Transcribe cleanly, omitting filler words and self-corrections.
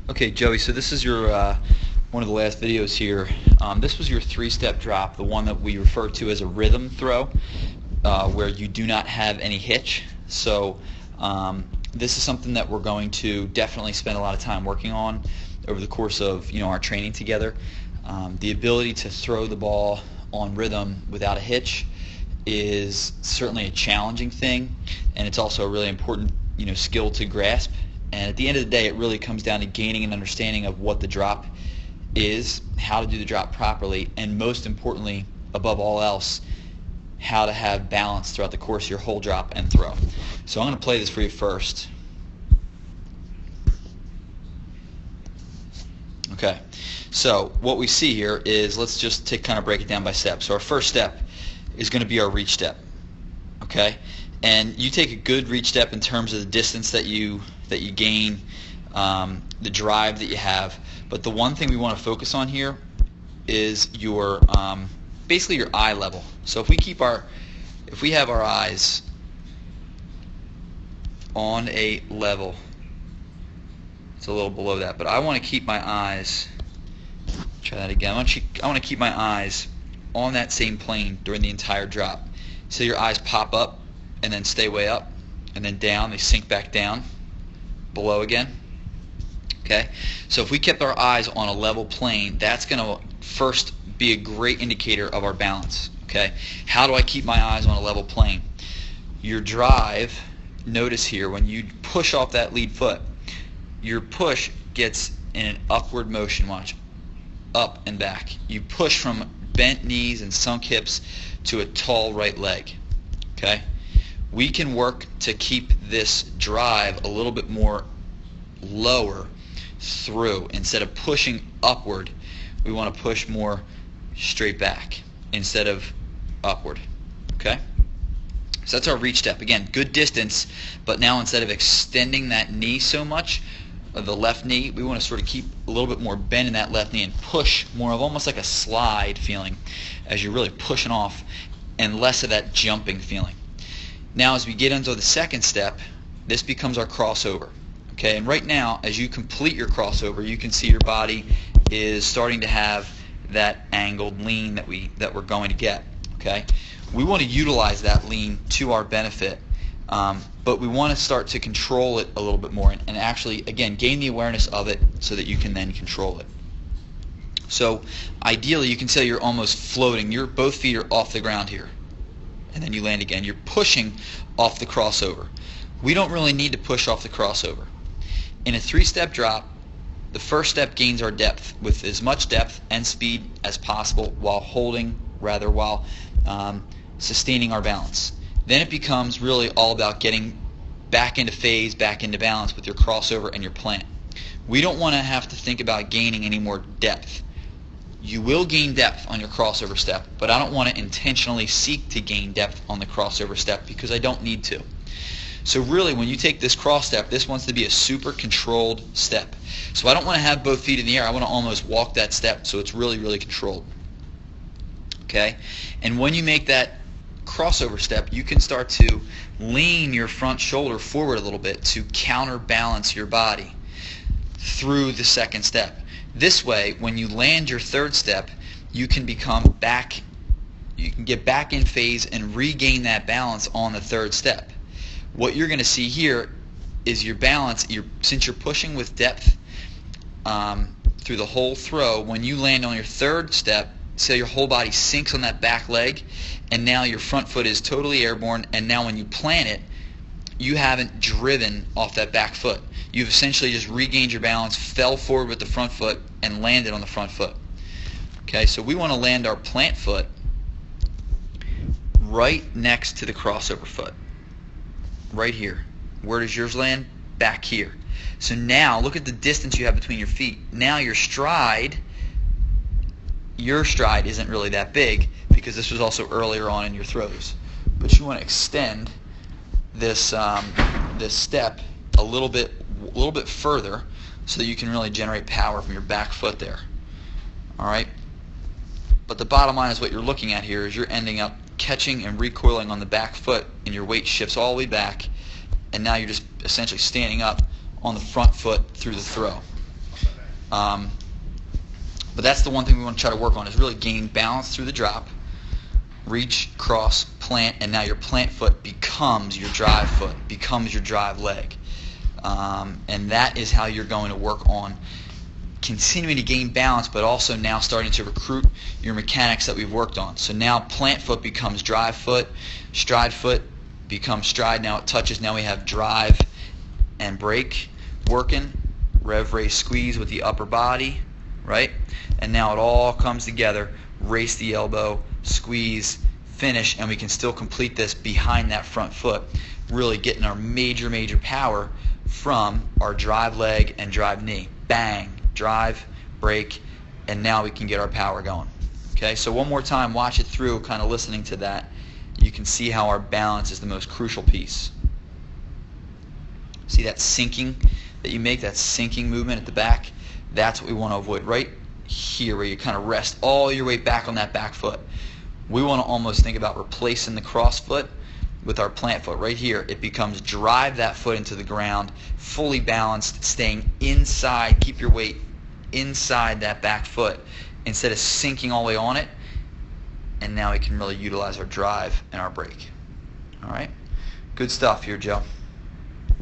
Okay, Joey, so this is your one of the last videos here. This was your three-step drop, the one that we refer to as a rhythm throw, where you do not have any hitch. So this is something that we're going to definitely spend a lot of time working on over the course of our training together. The ability to throw the ball on rhythm without a hitch is certainly a challenging thing, and it's also a really important skill to grasp. And at the end of the day, it really comes down to gaining an understanding of what the drop is, how to do the drop properly, and most importantly, above all else, how to have balance throughout the course of your whole drop and throw. So I'm going to play this for you first. Okay, so what we see here is, let's just kind of break it down by steps. So our first step is going to be our reach step. Okay, and you take a good reach step in terms of the distance that you gain, the drive that you have. But the one thing we want to focus on here is your basically your eye level. So if we have our eyes on a level, it's a little below that, but I want to keep my eyes. Try that again. I want to keep my eyes on that same plane during the entire drop. So your eyes pop up and then stay way up, and then down. They sink back down, below again. Okay, so if we kept our eyes on a level plane, that's going to first be a great indicator of our balance. Okay, how do I keep my eyes on a level plane? Your drive, notice here, when you push off that lead foot, your push gets in an upward motion. Watch, up and back. You push from bent knees and sunk hips to a tall right leg. Okay, we can work to keep this drive a little bit more lower through. Instead of pushing upward, we want to push more straight back instead of upward. Okay, so that's our reach step. Again, good distance, but now instead of extending that knee so much, the left knee, we want to sort of keep a little bit more bend in that left knee and push more of almost like a slide feeling as you're really pushing off, and less of that jumping feeling. Now as we get into the second step, this becomes our crossover. Okay, and right now as you complete your crossover, you can see your body is starting to have that angled lean that we're going to get. Okay, we want to utilize that lean to our benefit, but we want to start to control it a little bit more, and actually again gain the awareness of it so that you can then control it. So ideally you can say you're almost floating. Both feet are off the ground here, and then you land again. You're pushing off the crossover. We don't really need to push off the crossover. In a three-step drop, the first step gains our depth with as much depth and speed as possible while sustaining our balance. Then it becomes really all about getting back into phase, back into balance with your crossover and your plant. We don't want to have to think about gaining any more depth. You will gain depth on your crossover step, but I don't want to intentionally seek to gain depth on the crossover step because I don't need to. So really, when you take this cross step, this wants to be a super controlled step. So I don't want to have both feet in the air. I want to almost walk that step so it's really, really controlled. Okay? And when you make that crossover step, you can start to lean your front shoulder forward a little bit to counterbalance your body through the second step. This way, when you land your third step, you can get back in phase and regain that balance on the third step. What you're going to see here is your balance, since you're pushing with depth through the whole throw, when you land on your third step, say your whole body sinks on that back leg, and now your front foot is totally airborne, and now when you plant it, you haven't driven off that back foot. You've essentially just regained your balance, fell forward with the front foot, and landed on the front foot. Okay, so we want to land our plant foot right next to the crossover foot. Right here. Where does yours land? Back here. So now look at the distance you have between your feet. Now your stride isn't really that big because this was also earlier on in your throws. But you want to extend this this step a little bit further so that you can really generate power from your back foot there. All right. But the bottom line is what you're looking at here is you're ending up catching and recoiling on the back foot, and your weight shifts all the way back, and now you're just essentially standing up on the front foot through the throw. But that's the one thing we want to try to work on, is really gaining balance through the drop. Reach, cross, plant, and now your plant foot becomes your drive foot, becomes your drive leg. And that is how you're going to work on continuing to gain balance, but also now starting to recruit your mechanics that we've worked on. So now plant foot becomes drive foot, stride foot becomes stride. Now it touches. Now we have drive and break working. Rev, race, squeeze with the upper body, right? And now it all comes together. Race the elbow, squeeze, finish, and we can still complete this behind that front foot, really getting our major power from our drive leg and drive knee. Bang, drive, break, and now we can get our power going. Okay, so one more time, watch it through, kind of listening to that. You can see how our balance is the most crucial piece. See that sinking that you make, that sinking movement at the back? That's what we want to avoid right here, where you kind of rest all your weight back on that back foot. We want to almost think about replacing the cross foot with our plant foot right here. It becomes drive that foot into the ground, fully balanced, staying inside. Keep your weight inside that back foot instead of sinking all the way on it. And now we can really utilize our drive and our break. All right, good stuff here, Joe.